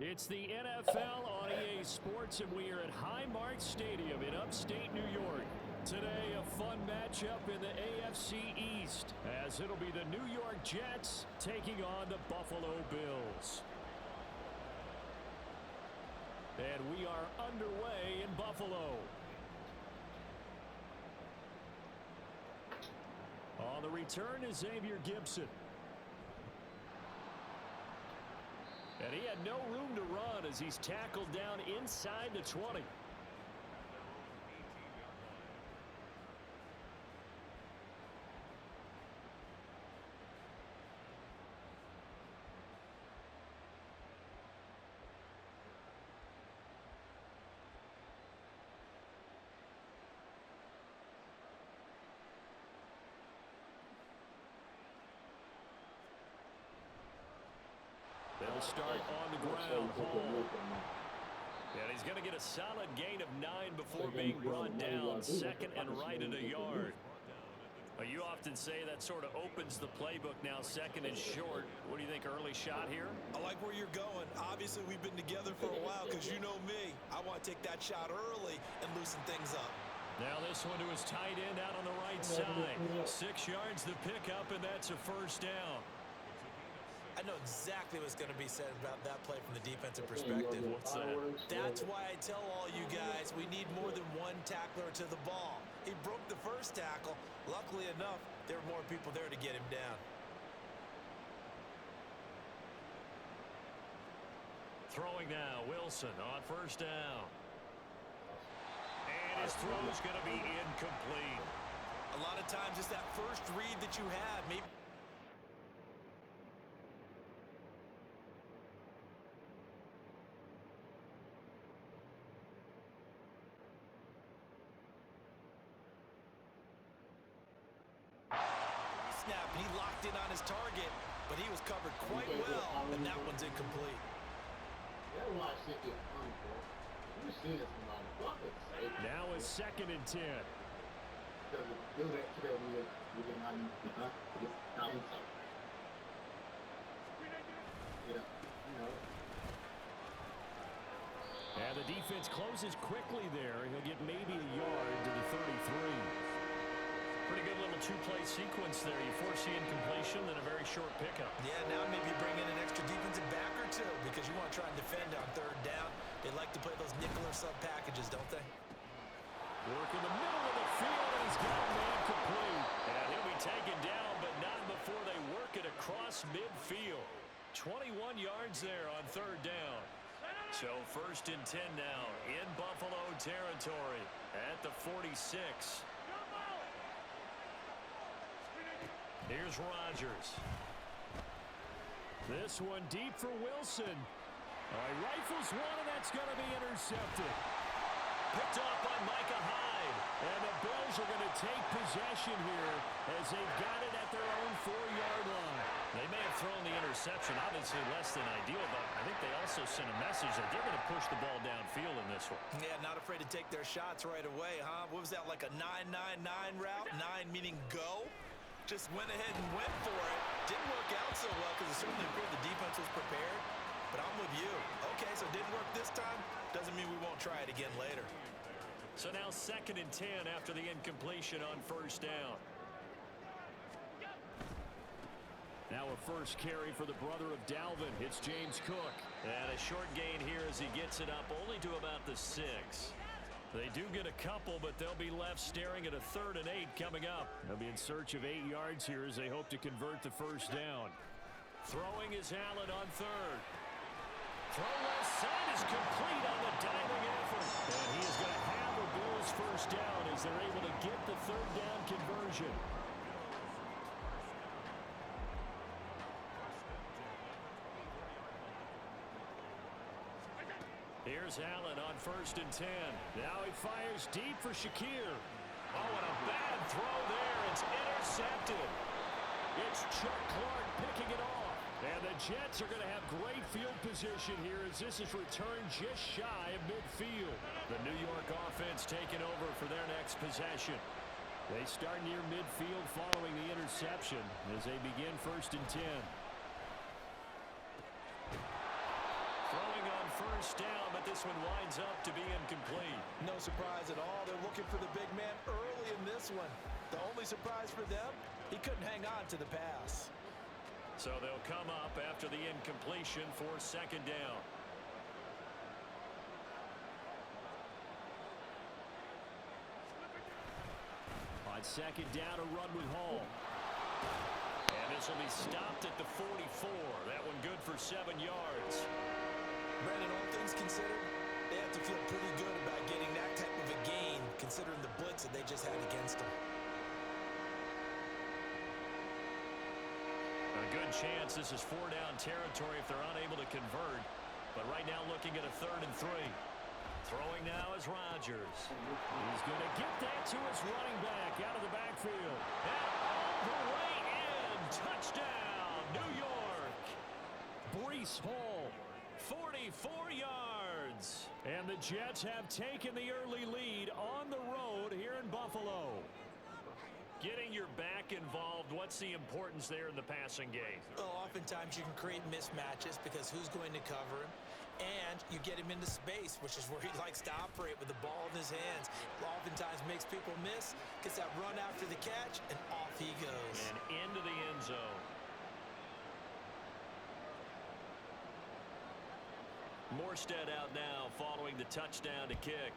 It's the NFL on EA Sports, and we are at Highmark Stadium in upstate New York. Today, a fun matchup in the AFC East, as it'll be the New York Jets taking on the Buffalo Bills. And we are underway in Buffalo. On the return is Xavier Gibson. And he had no room to run as he's tackled down inside the 20. They'll start on the ground. And he's going to get a solid gain of 9 before being brought down. Second and right at a yard. Well, you often say that sort of opens the playbook now, second and short. What do you think, early shot here? I like where you're going. Obviously, we've been together for a while because you know me. I want to take that shot early and loosen things up. Now this one to his tight end out on the right side. 6 yards the pickup, and that's a first down. I know exactly what's going to be said about that play from the defensive perspective. What's that? That's why I tell all you guys we need more than one tackler to the ball. He broke the first tackle. Luckily enough, there were more people there to get him down. Throwing now, Wilson on first down. And his throw's going to be incomplete. A lot of times it's that first read that you have. Maybe snap, and he locked in on his target, but he was covered quite well, and that one's incomplete. Now it's second and 10. And the defense closes quickly there. He'll get maybe a yard to the 33. Pretty good little two-play sequence there. You foresee incompletion, then a very short pickup. Yeah, now maybe bring in an extra defensive back or two because you want to try and defend on third down. They like to play those nickel or sub packages, don't they? Work in the middle of the field, and he's got a man complete. And he'll be taken down, but not before they work it across midfield. 21 yards there on third down. So first and 10 now in Buffalo territory at the 46. Here's Rodgers. This one deep for Wilson. He rifles one, and that's going to be intercepted. Picked off by Micah Hyde. And the Bills are going to take possession here as they've got it at their own 4-yard line. They may have thrown the interception, obviously less than ideal, but I think they also sent a message that they're going to push the ball downfield in this one. Yeah, not afraid to take their shots right away, huh? What was that, like a 9-9-9 route? 9 meaning go? Just went ahead and went for it. Didn't work out so well because it certainly appeared the defense was prepared. But I'm with you. Okay, so it didn't work this time. Doesn't mean we won't try it again later. So now second and 10 after the incompletion on first down. Now a first carry for the brother of Dalvin. It's James Cook. And a short gain here as he gets it up only to about the 6. They do get a couple, but they'll be left staring at a 3rd and 8 coming up. They'll be in search of 8 yards here as they hope to convert the first down. Throwing is Allen on third. Throw left side is complete on the diving effort. And he is going to have a Bills first down as they're able to get the 3rd down conversion. Here's Allen on first and 10. Now he fires deep for Shakir. Oh, and a bad throw there. It's intercepted. It's Chuck Clark picking it off. And the Jets are going to have great field position here as this is returned just shy of midfield. The New York offense taking over for their next possession. They start near midfield following the interception as they begin 1st and 10. Throwing on 1st down, but this one winds up to be incomplete. No surprise at all. They're looking for the big man early in this one. The only surprise for them, he couldn't hang on to the pass. So they'll come up after the incompletion for 2nd down. On 2nd down, a run with Hall. And this will be stopped at the 44. That one good for 7 yards. Brandon, all things considered, they have to feel pretty good about getting that type of a gain, considering the blitz that they just had against them. A good chance this is 4-down territory if they're unable to convert. But right now looking at a 3rd and 3. Throwing now is Rodgers. He's going to get that to his running back out of the backfield. And all the way in. Touchdown, New York. Breece Hall, 44 yards. And the Jets have taken the early lead on the road here in Buffalo. Getting your back involved, what's the importance there in the passing game? Well, oftentimes you can create mismatches because who's going to cover him? And you get him into space, which is where he likes to operate with the ball in his hands. Oftentimes makes people miss, gets that run after the catch, and off he goes. And into the end zone. Morstead out now following the touchdown to kick.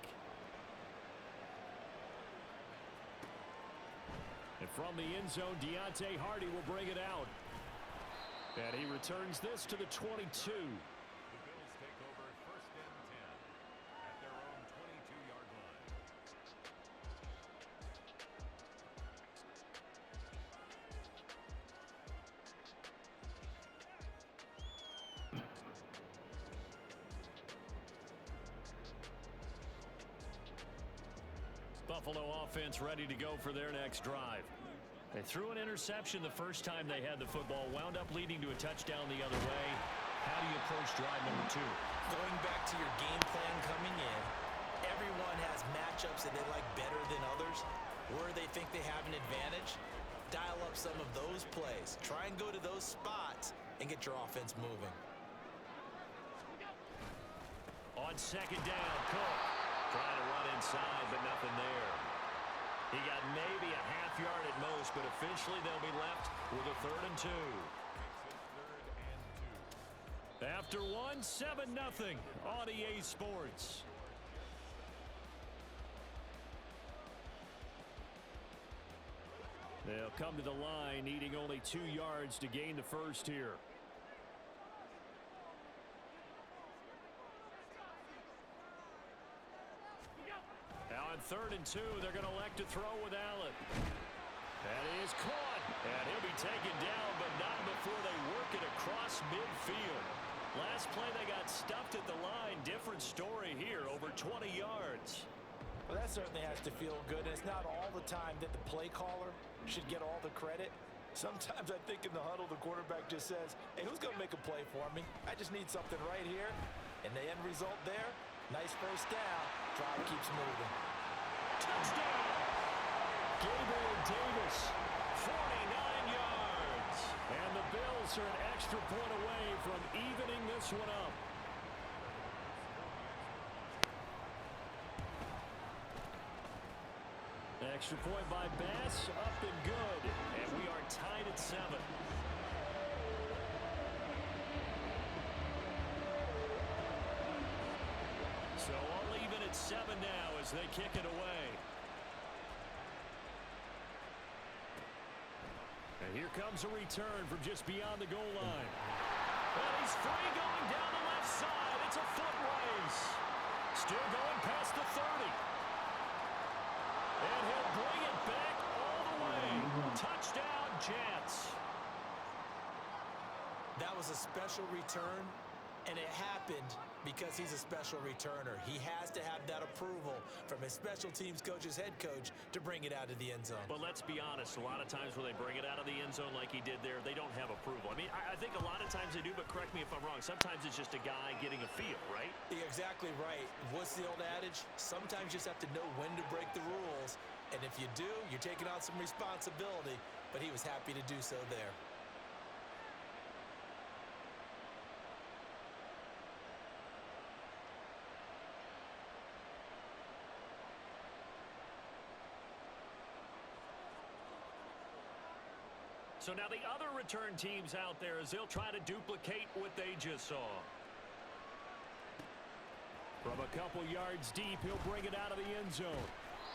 And from the end zone, Deontay Hardy will bring it out. And he returns this to the 22. Buffalo offense ready to go for their next drive. They threw an interception the first time they had the football, wound up leading to a touchdown the other way. How do you approach drive number 2? Going back to your game plan coming in, everyone has matchups that they like better than others. Where they think they have an advantage, dial up some of those plays. Try and go to those spots and get your offense moving. On 2nd down, Cook trying to run inside, but nothing there. He got maybe a half yard at most, but officially they'll be left with a 3rd and 2. After one, 7-0 on EA Sports. They'll come to the line, needing only 2 yards to gain the first here. Now on 3rd and 2, they're going to elect to throw with Allen. That is caught. And he'll be taken down, but not before they work it across midfield. Last play, they got stuffed at the line. Different story here, over 20 yards. Well, that certainly has to feel good. And it's not all the time that the play caller should get all the credit. Sometimes I think in the huddle, the quarterback just says, hey, who's going to make a play for me? I just need something right here. And the end result there, nice 1st down. Drive keeps moving. Touchdown! Gabriel Davis, 49 yards. And the Bills are an extra point away from evening this one up. Extra point by Bass, up and good. And we are tied at 7. So all even at 7 now as they kick it away. And here comes a return from just beyond the goal line. And he's free going down the left side. It's a foot race. Still going past the 30. And he'll bring it back all the way. Touchdown, Jets. That was a special return, and it happened because he's a special returner. He has to have that approval from his special teams coach's head coach to bring it out of the end zone. But let's be honest, a lot of times when they bring it out of the end zone like he did there, they don't have approval. I mean, I think a lot of times they do, but correct me if I'm wrong. Sometimes it's just a guy getting a feel, right? You're exactly right. What's the old adage? Sometimes you just have to know when to break the rules and And if you do, you're taking on some responsibility, but he was happy to do so there. So now the other return teams out there as they'll try to duplicate what they just saw. From a couple yards deep, he'll bring it out of the end zone.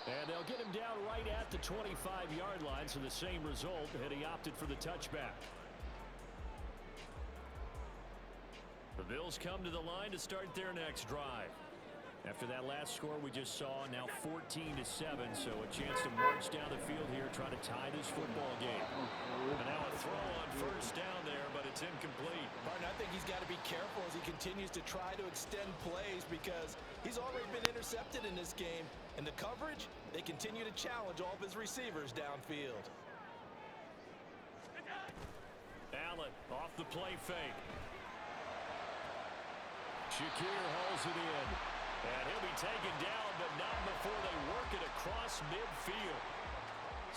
And they'll get him down right at the 25-yard line, so the same result, and he opted for the touchback. The Bills come to the line to start their next drive. After that last score we just saw, now 14-7, so a chance to march down the field here, try to tie this football game. And now a throw on first down there, but it's incomplete. Martin, I think he's got to be careful as he continues to try to extend plays because he's already been intercepted in this game. And the coverage, they continue to challenge all of his receivers downfield. Allen off the play fake. Shakir hauls it in. And he'll be taken down, but not before they work it across midfield.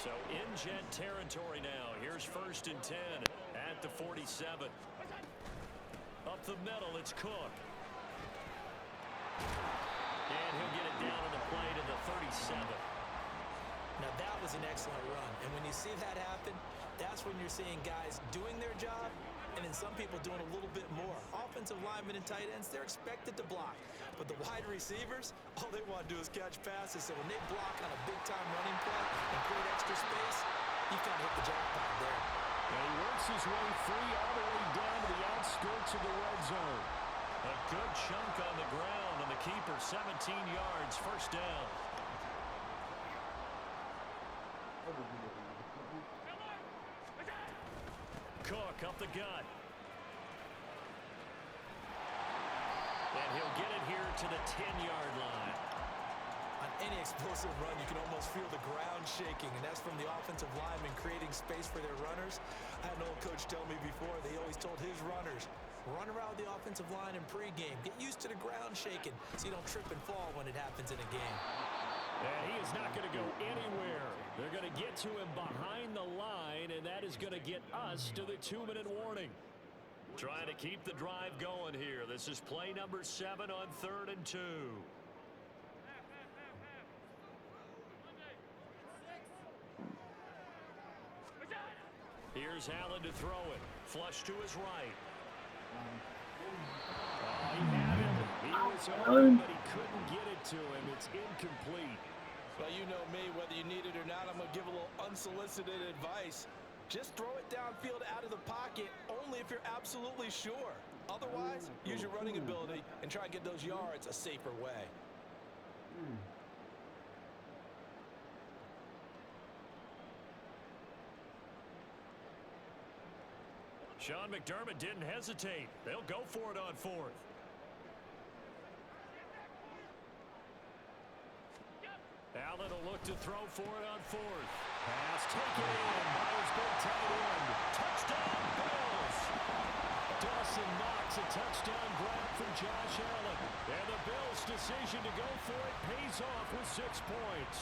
So in jet territory now. Here's 1st and 10 at the 47. Up the middle, it's Cook. And he'll get it down on the play to the 37. Now that was an excellent run. And when you see that happen, that's when you're seeing guys doing their job and then some people doing a little bit more. Offensive linemen and tight ends, they're expected to block. But the wide receivers, all they want to do is catch passes. So when they block on a big-time running play and create extra space, you kind of hit the jackpot there. And he works his way free all the way down to the outskirts of the red zone. A good chunk on the ground, and the keeper 17 yards, first down. Cook up the gut. And he'll get it here to the 10-yard line. On any explosive run, you can almost feel the ground shaking, and that's from the offensive linemen creating space for their runners. I had an old coach tell me before, they always told his runners, run around the offensive line in pregame. Get used to the ground shaking so you don't trip and fall when it happens in a game. And he is not going to go anywhere. They're going to get to him behind the line, and that is going to get us to the 2-minute warning. Trying to keep the drive going here. This is play number 7 on 3rd and 2. Here's Allen to throw it. Flush to his right. Oh, he had him. He was open, but he couldn't get it to him. It's incomplete. Well, you know me, whether you need it or not, I'm going to give a little unsolicited advice. Just throw it downfield out of the pocket only if you're absolutely sure. Otherwise, use your running ability and try and get those yards a safer way. Sean McDermott didn't hesitate. They'll go for it on 4th. Allen will look to throw for it on 4th. Pass taken in by his big tight end. Touchdown, Bills! Dawson Knox, a touchdown grab from Josh Allen. And the Bills' decision to go for it pays off with 6 points.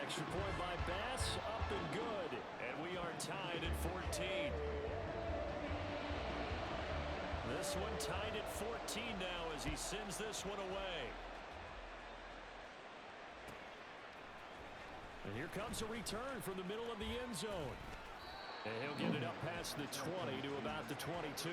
Extra point by Bass, up and good. And we are tied at 14. This one tied at 14 now as he sends this one away. And here comes a return from the middle of the end zone. And he'll get it up past the 20 to about the 22.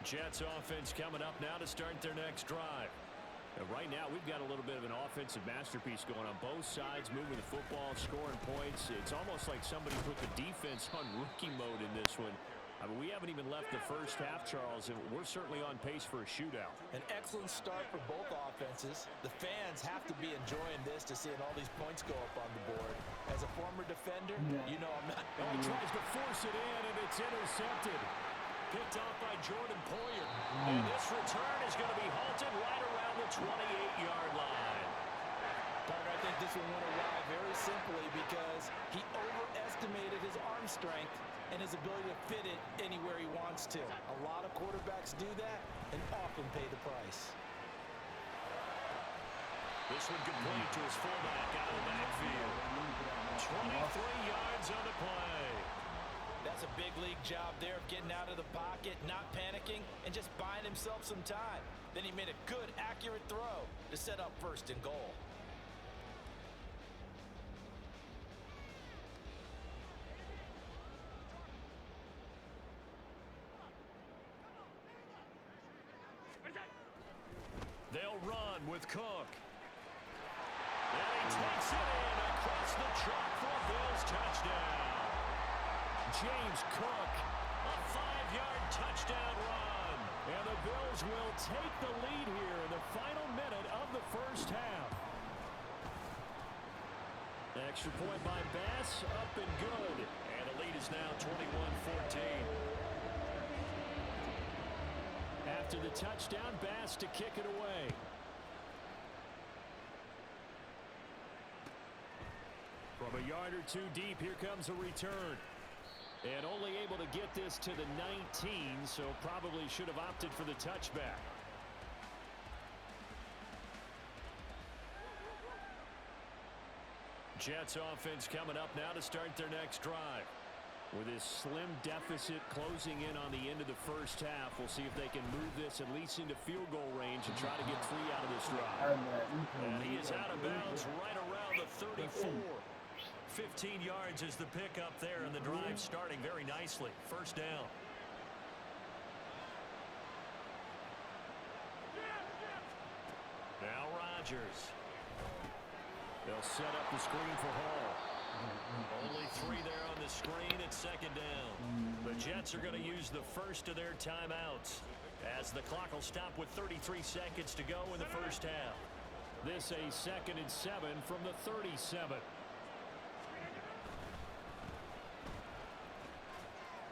Jets offense coming up now to start their next drive. And right now, we've got a little bit of an offensive masterpiece going on both sides, moving the football, scoring points. It's almost like somebody put the defense on rookie mode in this one. I mean, we haven't even left the first half, Charles, and we're certainly on pace for a shootout. An excellent start for both offenses. The fans have to be enjoying this to seeing all these points go up on the board. As a former defender, you know I'm not. Oh, he tries to force it in, and it's intercepted. Picked off by Jordan Poyer. And this return is going to be halted right around the 28-yard line. Parker, I think this one went awry very simply because he strength and his ability to fit it anywhere he wants to. A lot of quarterbacks do that and often pay the price. This one complete to his fullback out of the backfield. 23 yards on the play. That's a big league job there of getting out of the pocket, not panicking, and just buying himself some time. Then he made a good, accurate throw to set up first and goal. They'll run with Cook. And he takes it in across the chalk for a Bills touchdown. James Cook, a 5-yard touchdown run. And the Bills will take the lead here in the final minute of the first half. Extra point by Bass, up and good. And the lead is now 21-14. After the touchdown, Bass to kick it away. From a yard or two deep, here comes a return. And only able to get this to the 19, so probably should have opted for the touchback. Jets offense coming up now to start their next drive. With this slim deficit closing in on the end of the first half, we'll see if they can move this at least into field goal range and try to get 3 out of this drive. And he is out of bounds right around the 34. 15 yards is the pickup there, and the drive starting very nicely. First down. Now Rodgers. They'll set up the screen for Hall. Only 3 there on the screen at second down. The Jets are going to use the first of their timeouts as the clock will stop with 33 seconds to go in the first half. This a 2nd and 7 from the 37.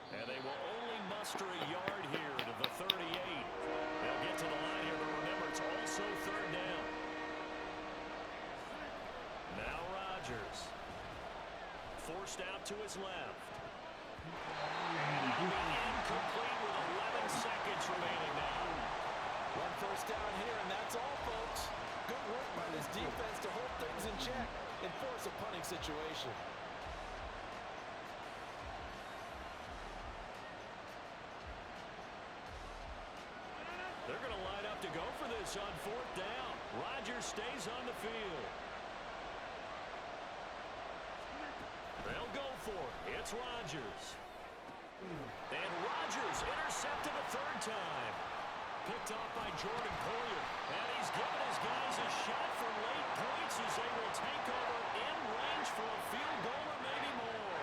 And they will only muster a yard here to the 38. They'll get to the line here, but remember, it's also 3rd down. Now Rodgers. Forced out to his left. And incomplete with 11 seconds remaining now. 1 first down here, and that's all, folks. Good work by this defense to hold things in check and force a punting situation. They're going to line up to go for this on 4th down. Rodgers stays on the field. They'll go for it. It's Rodgers. And Rodgers intercepted a 3rd time. Picked off by Jordan Poyer. And he's given his guys a shot for late points as they will take over in range for a field goal or maybe more.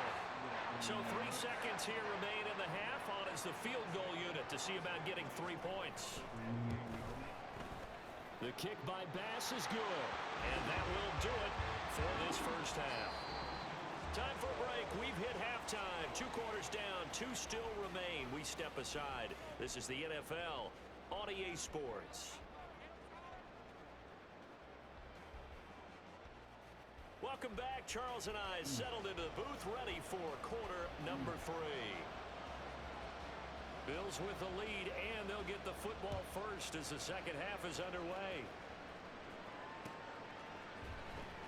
So 3 seconds here remain in the half on as the field goal unit to see about getting 3 points. The kick by Bass is good. And that will do it for this first half. Time for a break. We've hit halftime. 2 quarters down. 2 still remain. We step aside. This is the NFL on EA Sports. Welcome back. Charles and I settled into the booth ready for quarter number 3. Bills with the lead, and they'll get the football first as the second half is underway.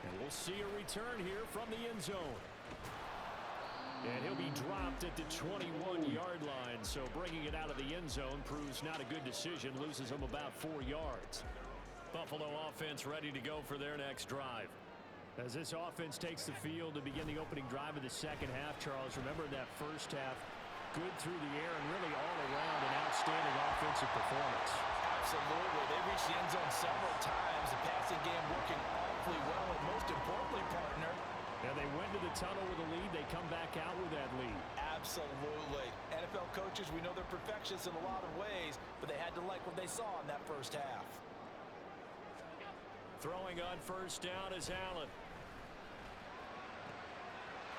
And we'll see a return here from the end zone. And he'll be dropped at the 21-yard line, so bringing it out of the end zone proves not a good decision, loses him about 4 yards. Buffalo offense ready to go for their next drive. As this offense takes the field to begin the opening drive of the second half, Charles, remember that first half, good through the air and really all around an outstanding offensive performance. Absolutely. They reached the end zone several times. The passing game working awfully well, and most importantly, partner, and they went to the tunnel with a lead. They come back out with that lead. Absolutely. NFL coaches, we know they're perfectionists in a lot of ways, but they had to like what they saw in that first half. Throwing on first down is Allen.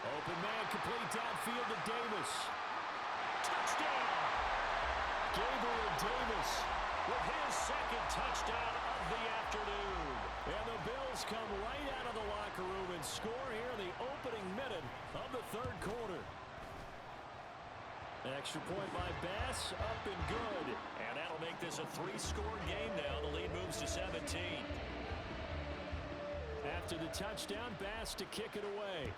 Open man, complete downfield to Davis. Touchdown! Gabriel Davis with his 2nd touchdown of the afternoon. And the Bills come right out of the locker room and score here in the opening minute of the 3rd quarter. Extra point by Bass, up and good. And that'll make this a 3-score game now. The lead moves to 17. After the touchdown, Bass to kick it away.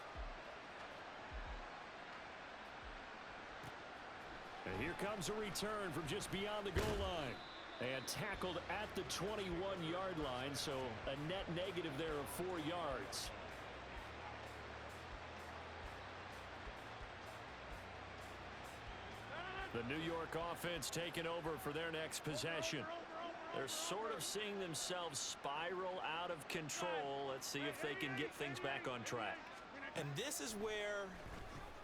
And here comes a return from just beyond the goal line. And tackled at the 21-yard line, so a net negative there of 4 yards. The New York offense taking over for their next possession. They're sort of seeing themselves spiral out of control. Let's see if they can get things back on track. And this is where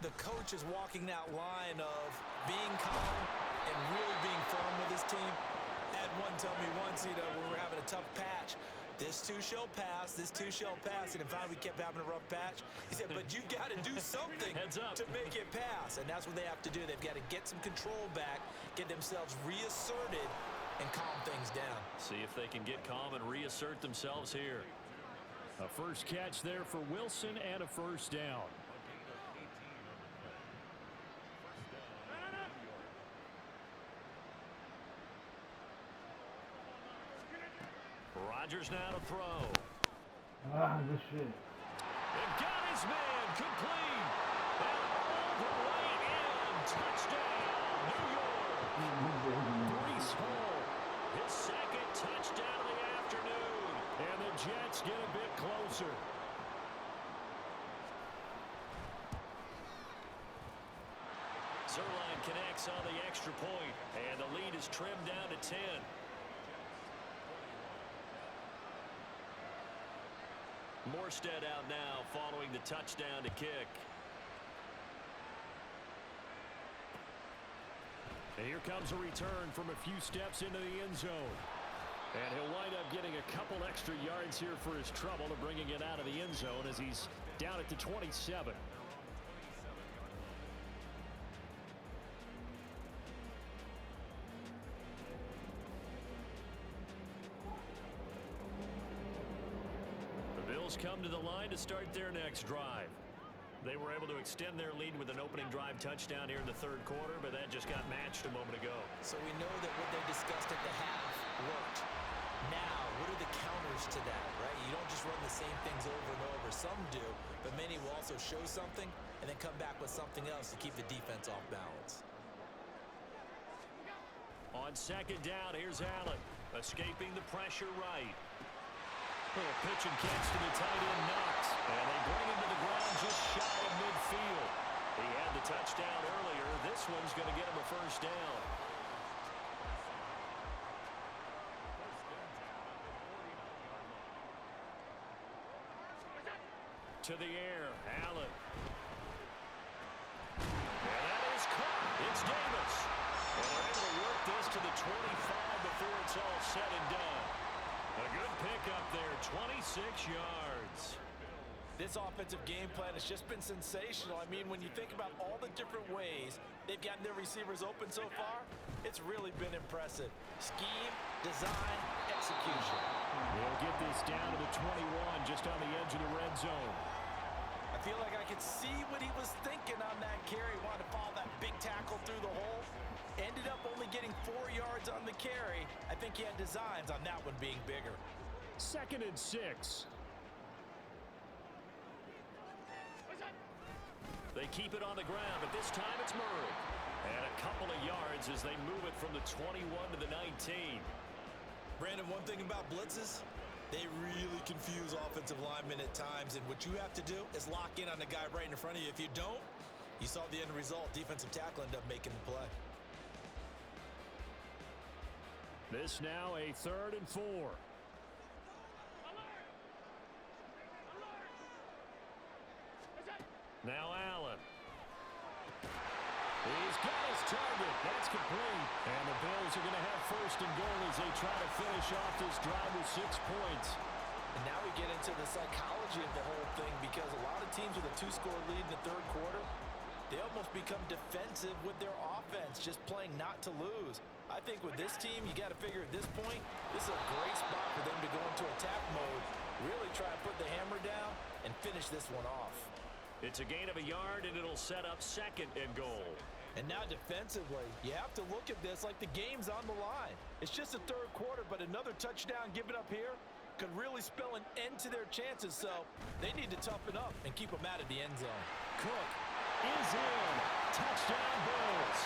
the coach is walking that line of being calm and really being firm with his team. Had one tell me once, when we were having a tough patch, this too shall pass, this too shall pass. And finally we kept having a rough patch. He said, but you got to do something to make it pass. And that's what they have to do. They've got to get some control back, get themselves reasserted, and calm things down. See if they can get calm and reassert themselves here. A first catch there for Wilson and a first down. Rodgers now to throw. Good shit. And got his man complete. And all the way in. Touchdown, New York. Breece Hall, his second touchdown of the afternoon. And the Jets get a bit closer. Zerline connects on the extra point, and the lead is trimmed down to 10. Morstead out now following the touchdown to kick. And here comes a return from a few steps into the end zone. And he'll wind up getting a couple extra yards here for his trouble of bringing it out of the end zone as he's down at the 27. Come to the line to start their next drive. They were able to extend their lead with an opening drive touchdown here in the third quarter, but that just got matched a moment ago. So we know that what they discussed at the half worked. Now, what are the counters to that, right? You don't just run the same things over and over. Some do, but many will also show something and then come back with something else to keep the defense off balance. On second down, here's Allen, escaping the pressure right. Little pitch and catch to the tight end, Knox. And they bring him to the ground just shy of midfield. He had the touchdown earlier. This one's going to get him a first down. To the air, Allen. And that is caught. It's Davis. And they're able to work this to the 25 before it's all said and done. A good pickup there, 26 yards. This offensive game plan has just been sensational. I mean, when you think about all the different ways they've gotten their receivers open so far, it's really been impressive. Scheme, design, execution. They'll get this down to the 21, just on the edge of the red zone. I feel like I could see what he was thinking on that carry. He wanted to follow that big tackle through the hole. Ended up only getting 4 yards on the carry. I think he had designs on that one being bigger. 2nd and 6. They keep it on the ground, but this time it's Murray. And a couple of yards as they move it from the 21 to the 19. Brandon, one thing about blitzes, they really confuse offensive linemen at times. And what you have to do is lock in on the guy right in front of you. If you don't, you saw the end result. Defensive tackle ended up making the play. This now a 3rd and 4. Now Allen. He's got his target. That's complete. And the Bills are going to have 1st and goal as they try to finish off this drive with 6 points. And now we get into the psychology of the whole thing, because a lot of teams with a 2-score lead in the third quarter, they almost become defensive with their offense, just playing not to lose. I think with this team, you got to figure at this point, this is a great spot for them to go into attack mode, really try to put the hammer down and finish this one off. It's a gain of a yard, and it'll set up 2nd and goal. And now defensively, you have to look at this like the game's on the line. It's just the third quarter, but another touchdown given up here could really spell an end to their chances, so they need to toughen up and keep them out of the end zone. Cook is in. Touchdown Bills.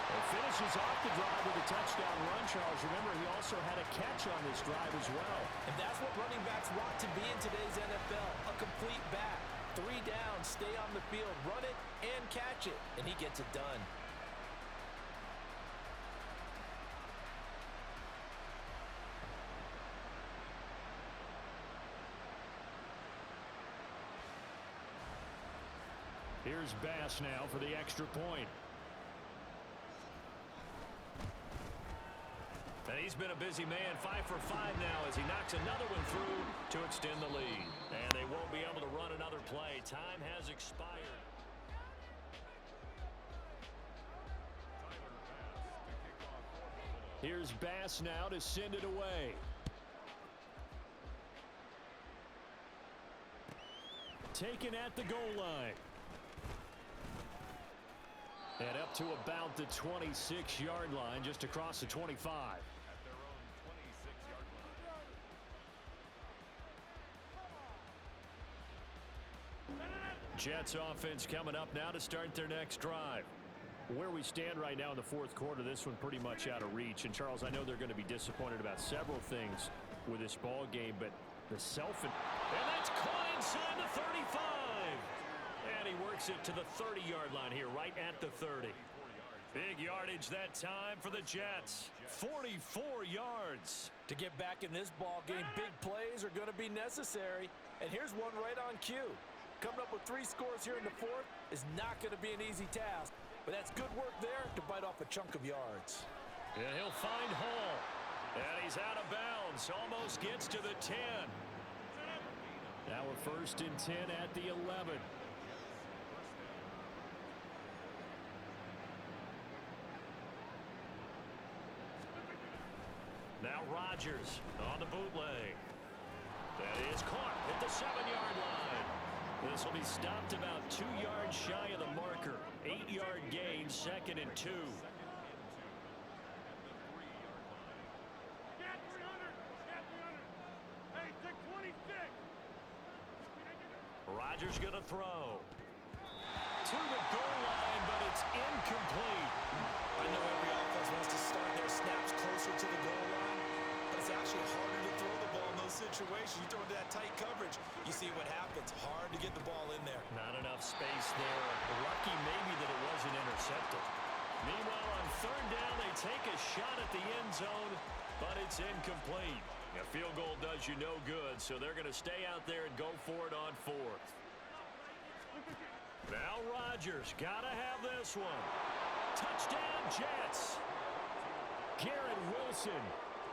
It finishes off the drive with a touchdown run, Charles. Remember, he also had a catch on this drive as well. And that's what running backs want to be in today's NFL, a complete back. 3 down, stay on the field, run it, and catch it, and he gets it done. Here's Bass now for the extra point. And he's been a busy man, 5 for 5 now as he knocks another one through to extend the lead. And they won't be able to run another play. Time has expired. Here's Bass now to send it away. Taken at the goal line. And up to about the 26-yard line, just across the 25. Jets offense coming up now to start their next drive. Where we stand right now in the fourth quarter, this one pretty much out of reach. And, Charles, I know they're going to be disappointed about several things with this ball game, but the and that's caught inside the 35. And he works it to the 30-yard line here, right at the 30. Big yardage that time for the Jets. 44 yards. To get back in this ball game, big plays are going to be necessary. And here's one right on cue. Coming up with 3 scores here in the fourth is not going to be an easy task. But that's good work there to bite off a chunk of yards. And he'll find Hall. And he's out of bounds. Almost gets to the 10. Now we're 1st and 10 at the 11. Now Rodgers on the bootleg. That is caught at the 7-yard line. This will be stopped about 2 yards shy of the marker. 8-yard gain, 2nd and 2. Rodgers going to throw. To the goal line, but it's incomplete. I know every offense wants to start their snaps closer to the goal line, but it's actually harder to throw the ball in those situations. You throw into that tight coverage, you see what happens. Hard to get the ball in there. Not enough space there. Lucky maybe that it wasn't intercepted. Meanwhile, on 3rd down, they take a shot at the end zone, but it's incomplete. A field goal does you no good, so they're going to stay out there and go for it on 4th. Now Rodgers, got to have this one. Touchdown, Jets. Garrett Wilson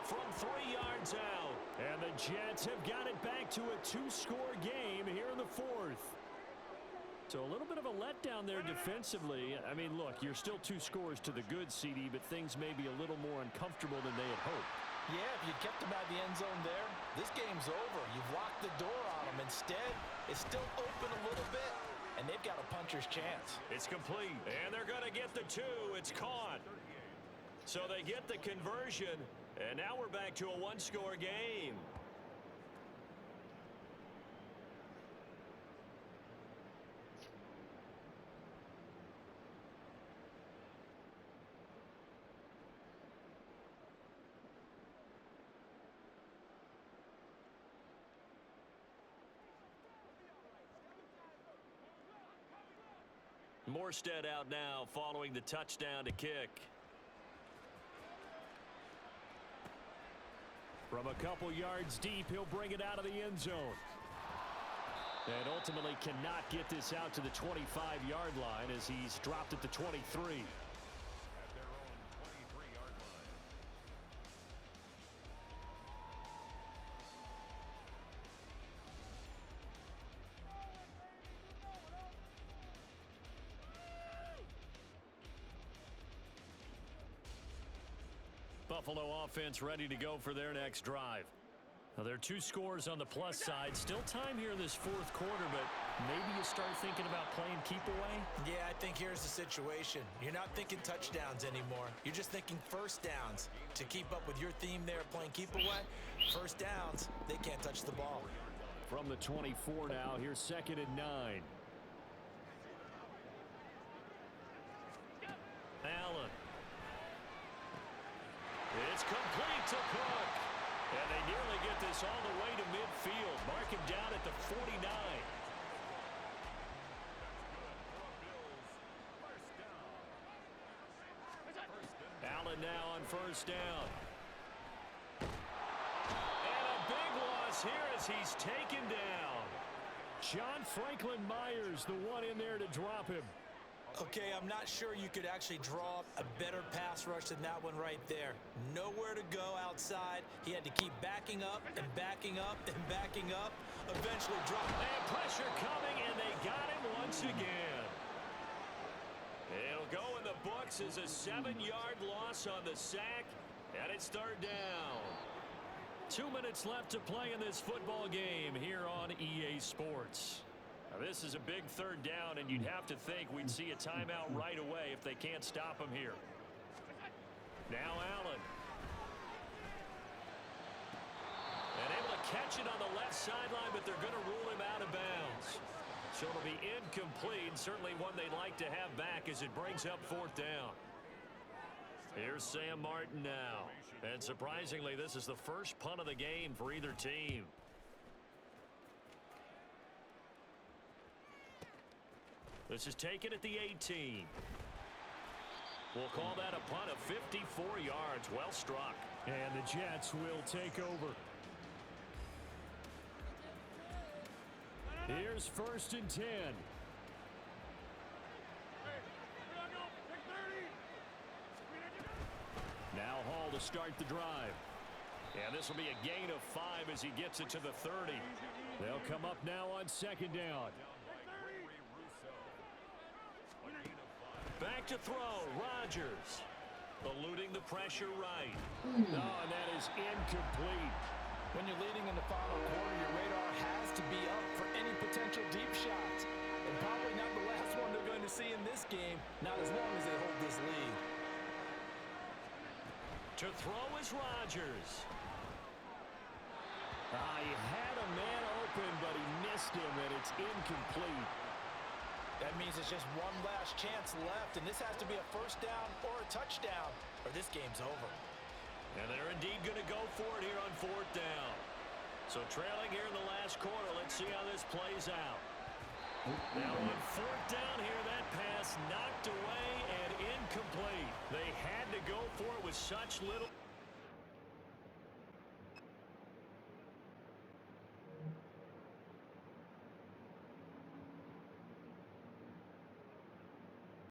from 3 yards out. And the Jets have got it back to a 2-score game here in the 4th. So a little bit of a letdown there defensively. I mean, look, you're still 2 scores to the good, CD, but things may be a little more uncomfortable than they had hoped. Yeah, if you kept them out of the end zone there, this game's over. You've locked the door on them. Instead, it's still open a little bit, and they've got a puncher's chance. It's complete, and they're going to get the 2. It's caught. So they get the conversion, and now we're back to a 1-score game. Morstead out now following the touchdown to kick. From a couple yards deep, he'll bring it out of the end zone. And ultimately cannot get this out to the 25-yard line as he's dropped at the 23. Buffalo offense ready to go for their next drive. Well, there are two scores on the plus side. Still time here in this fourth quarter, but maybe you start thinking about playing keep away? Yeah, I think here's the situation. You're not thinking touchdowns anymore. You're just thinking first downs. To keep up with your theme there, playing keep away, first downs, they can't touch the ball. From the 24 now, here's 2nd and 9. Allen. It's complete to Cook. And they nearly get this all the way to midfield. Mark him down at the 49. Allen now on first down. And a big loss here as he's taken down. John Franklin Myers, the one in there to drop him. Okay, I'm not sure you could actually draw up a better pass rush than that one right there. Nowhere to go outside. He had to keep backing up and backing up and backing up. Eventually dropped. And pressure coming, and they got him once again. It'll go in the books as a 7-yard loss on the sack, and it's 3rd down. 2 minutes left to play in this football game here on EA Sports. Now, this is a big 3rd down, and you'd have to think we'd see a timeout right away if they can't stop him here. Now Allen. And able to catch it on the left sideline, but they're going to rule him out of bounds. So it'll be incomplete, certainly one they'd like to have back as it brings up 4th down. Here's Sam Martin now. And surprisingly, this is the first punt of the game for either team. This is taken at the 18. We'll call that a punt of 54 yards. Well struck. And the Jets will take over. Here's 1st and 10. Now Hall to start the drive. And this will be a gain of 5 as he gets it to the 30. They'll come up now on 2nd down. Back to throw, Rodgers. Eluding the pressure right. Oh, and that is incomplete. When you're leading in the final quarter, your radar has to be up for any potential deep shots. And probably not the last one they're going to see in this game, not as long as they hold this lead. To throw is Rodgers. He had a man open, but he missed him, and it's incomplete. That means it's just one last chance left, and this has to be a first down or a touchdown, or this game's over. And they're indeed going to go for it here on 4th down. So trailing here in the last quarter, let's see how this plays out. Now on 4th down here, that pass knocked away and incomplete. They had to go for it with such little...